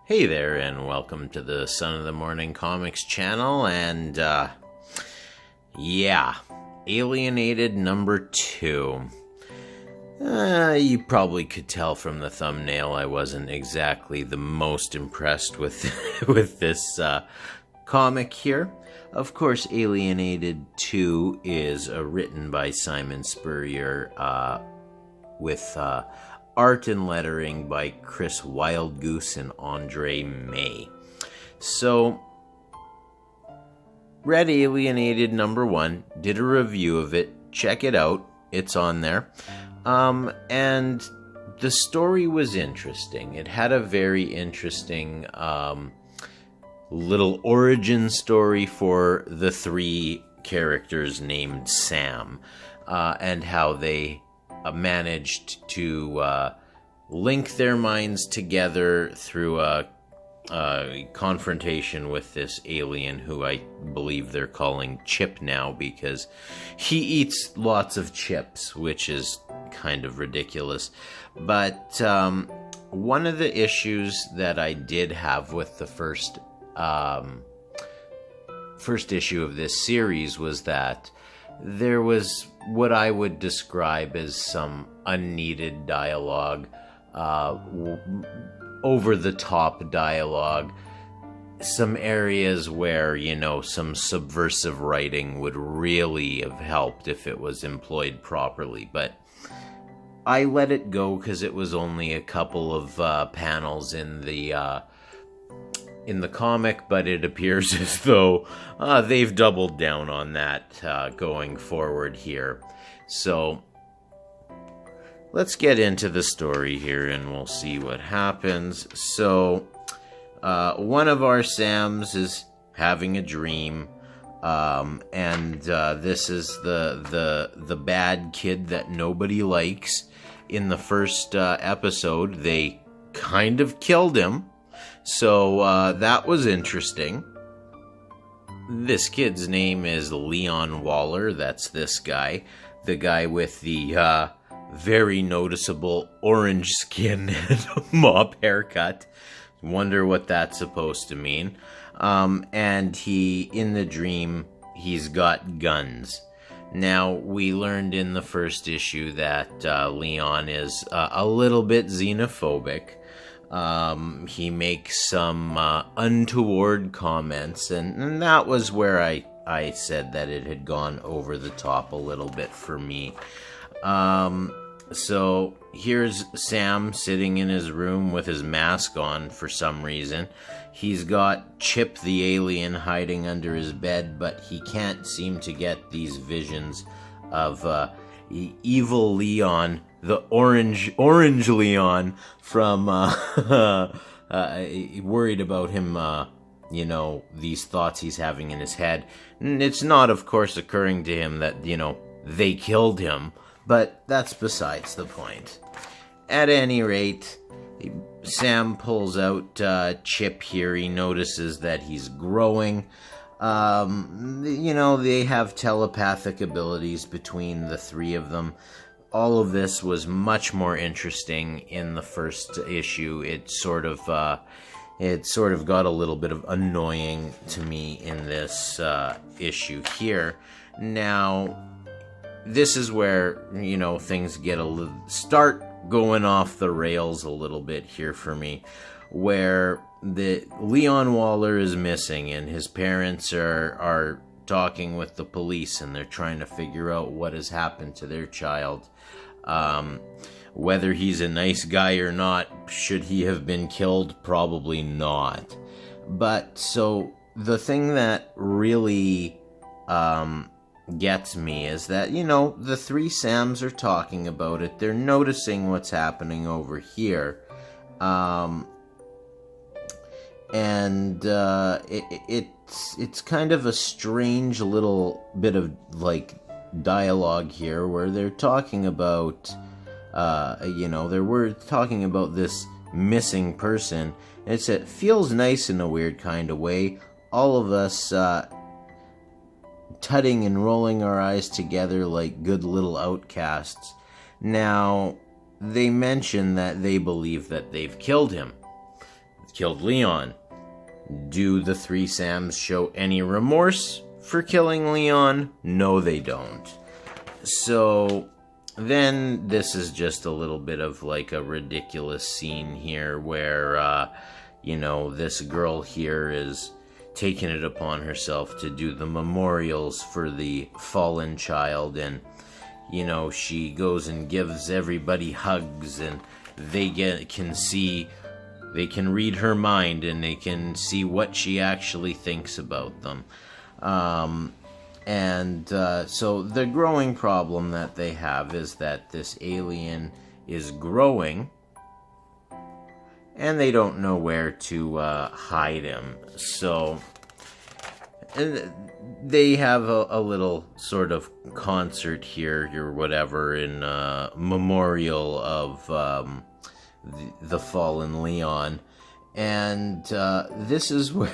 Hey there, and welcome to the Son of the Morning Comics channel, and, Alienated number 2. You probably could tell from the thumbnail I wasn't exactly the most impressed with, with this, comic here. Of course, Alienated 2 is written by Simon Spurrier, with, art and lettering by Chris Wildgoose and Andre May. So, read Alienated number 1, did a review of it, check it out, it's on there. And the story was interesting. It had a very interesting little origin story for the 3 characters named Sam, and how they managed to link their minds together through a confrontation with this alien who I believe they're calling Chip now because he eats lots of chips, which is kind of ridiculous. But one of the issues that I did have with the first issue of this series was that there was what I would describe as some unneeded dialogue, over-the-top dialogue, some areas where, some subversive writing would really have helped if it was employed properly, but I let it go because it was only a couple of panels in the comic, but it appears as though they've doubled down on that going forward here. So, let's get into the story here and we'll see what happens. So, one of our Sams is having a dream, and this is the bad kid that nobody likes. In the first episode, they kind of killed him. So, that was interesting. This kid's name is Leon Waller. That's this guy. The guy with the, very noticeable orange skin and mop haircut. Wonder what that's supposed to mean. And in the dream, he's got guns. Now, we learned in the first issue that, Leon is a little bit xenophobic. He makes some untoward comments, and that was where I said that it had gone over the top a little bit for me. So here's Sam sitting in his room with his mask on for some reason. He's got Chip the alien hiding under his bed, but he can't seem to get these visions of evil Leon, the orange Leon from worried about him, these thoughts he's having in his head. And it's not, of course, occurring to him that, they killed him, but that's besides the point. At any rate, Sam pulls out Chip here. He notices that he's growing. They have telepathic abilities between the 3 of them. All of this was much more interesting in the first issue. It sort of got a little bit of annoying to me in this issue here. Now, this is where, things get start going off the rails a little bit here for me, where the Leon Waller is missing and his parents are talking with the police and they're trying to figure out what has happened to their child. Whether he's a nice guy or not, should he have been killed? Probably not. But, so, the thing that really gets me is that, the 3 Sams are talking about it. They're noticing what's happening over here. It's kind of a strange little bit of, dialogue here where they're talking about, we're talking about this missing person. It feels nice in a weird kind of way. All of us, tutting and rolling our eyes together like good little outcasts. Now, they mention that they believe that they've killed him. killed Leon. Do the three Sams show any remorse for killing Leon? No, they don't. So then this is just a little bit of like a ridiculous scene here where, this girl here is taking it upon herself to do the memorials for the fallen child, and, she goes and gives everybody hugs, and they can read her mind, and they can see what she actually thinks about them. So the growing problem that they have is that this alien is growing, and they don't know where to hide him. So they have a little sort of concert here or whatever in memorial of the fallen Leon, and this is where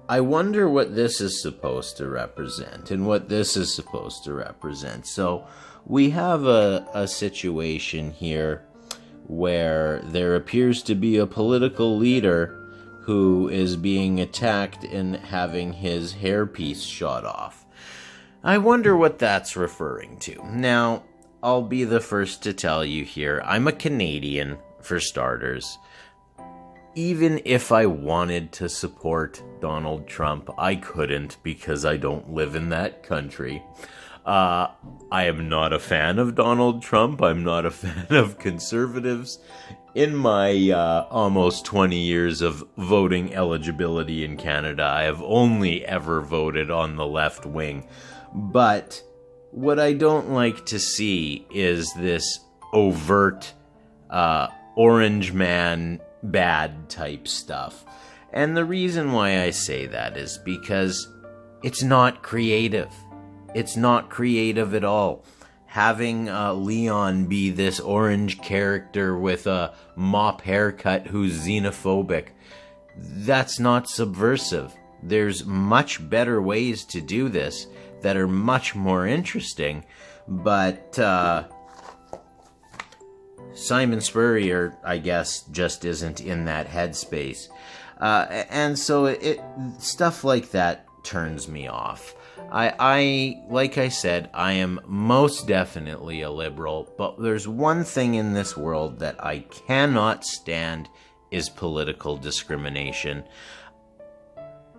I wonder what this is supposed to represent and what this is supposed to represent. So we have a situation here where there appears to be a political leader who is being attacked and having his hairpiece shot off. I wonder what that's referring to. Now, I'll be the first to tell you here, I'm a Canadian, for starters. Even if I wanted to support Donald Trump, I couldn't because I don't live in that country. I am not a fan of Donald Trump. I'm not a fan of conservatives. In my almost 20 years of voting eligibility in Canada, I have only ever voted on the left wing. But what I don't like to see is this overt orange man bad type stuff. And the reason why I say that is because it's not creative. It's not creative at all. Having Leon be this orange character with a mop haircut who's xenophobic, that's not subversive. There's much better ways to do this that are much more interesting, but Simon Spurrier, I guess, just isn't in that headspace. And so stuff like that turns me off. Like I said, I am most definitely a liberal, but there's one thing in this world that I cannot stand is political discrimination.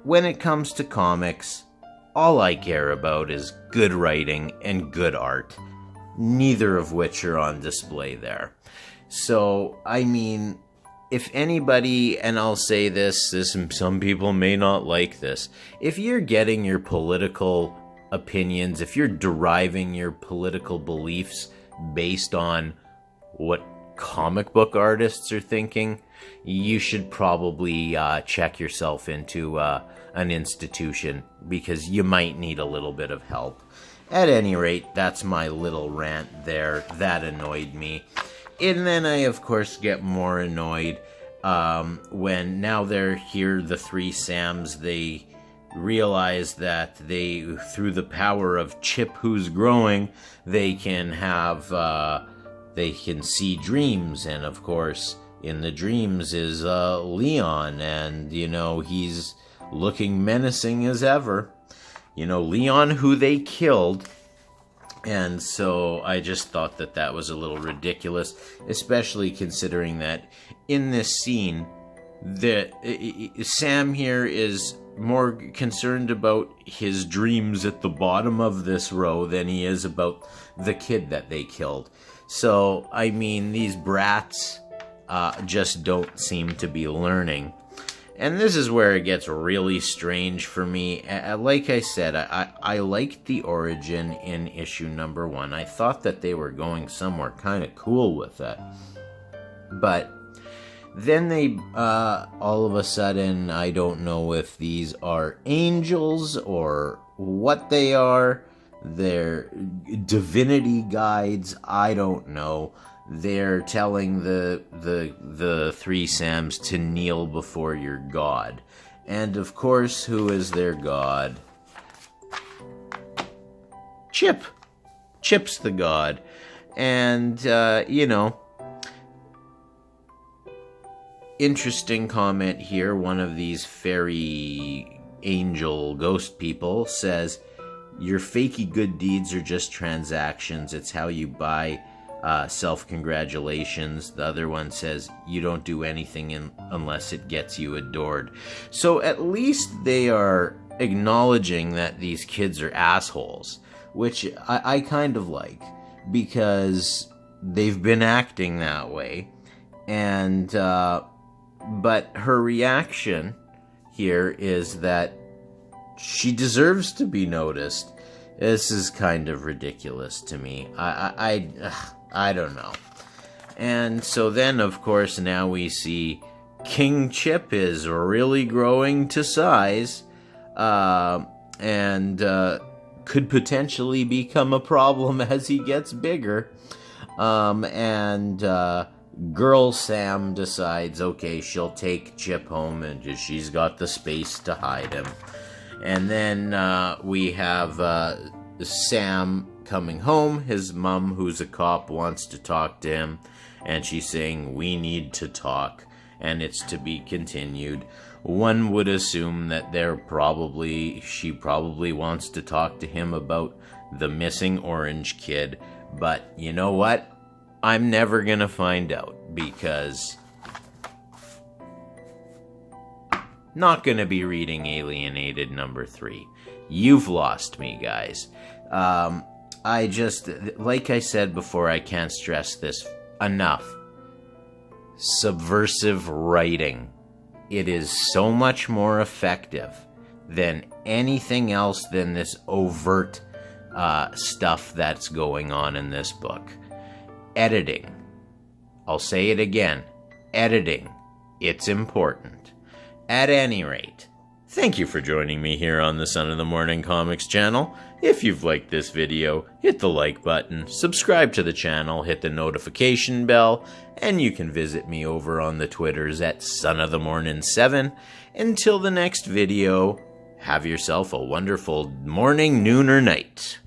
When it comes to comics, all I care about is good writing and good art, neither of which are on display there. So, I mean, if anybody, and I'll say this, some people may not like this, if you're getting your political opinions, if you're deriving your political beliefs based on what comic book artists are thinking, you should probably check yourself into an institution, because you might need a little bit of help. At any rate, that's my little rant there. That annoyed me. And then I, of course, get more annoyed when now they're here, the three Sams, they realize that through the power of Chip who's growing, they can see dreams, and of course, in the dreams is Leon, and, he's looking menacing as ever. Leon who they killed. And so I just thought that was a little ridiculous, especially considering that in this scene, Sam here is more concerned about his dreams at the bottom of this row than he is about the kid that they killed. So, I mean, these brats just don't seem to be learning. And this is where it gets really strange for me. Like I said, I liked the origin in issue number 1. I thought that they were going somewhere kind of cool with it. But then they, all of a sudden, I don't know if these are angels or what they are. They're divinity guides, I don't know. They're telling the three Sams to kneel before your god. And of course, who is their god? Chip. Chip's the god. And, interesting comment here. One of these fairy angel ghost people says, your fakey good deeds are just transactions. It's how you buy self-congratulations. The other one says, you don't do anything unless it gets you adored. So at least they are acknowledging that these kids are assholes, which I kind of like, because they've been acting that way. And but her reaction here is that she deserves to be noticed. This is kind of ridiculous to me. I don't know. And so then, of course, now we see King Chip is really growing to size, and could potentially become a problem as he gets bigger. Girl Sam decides, okay, she'll take Chip home, and she's got the space to hide him. And then we have Sam coming home. His mom, who's a cop, wants to talk to him, and she's saying, we need to talk, and it's to be continued. One would assume that she probably wants to talk to him about the missing orange kid, but you know what? I'm never gonna find out, because not gonna be reading Alienated number 3. You've lost me, guys. I just, like I said before, I can't stress this enough. Subversive writing. It is so much more effective than anything else than this overt stuff that's going on in this book. Editing. I'll say it again. Editing. It's important. At any rate, thank you for joining me here on the Son of the Morning Comics channel. If you've liked this video, hit the like button, subscribe to the channel, hit the notification bell, and you can visit me over on the Twitters at sonofthemorning7. Until the next video, have yourself a wonderful morning, noon, or night.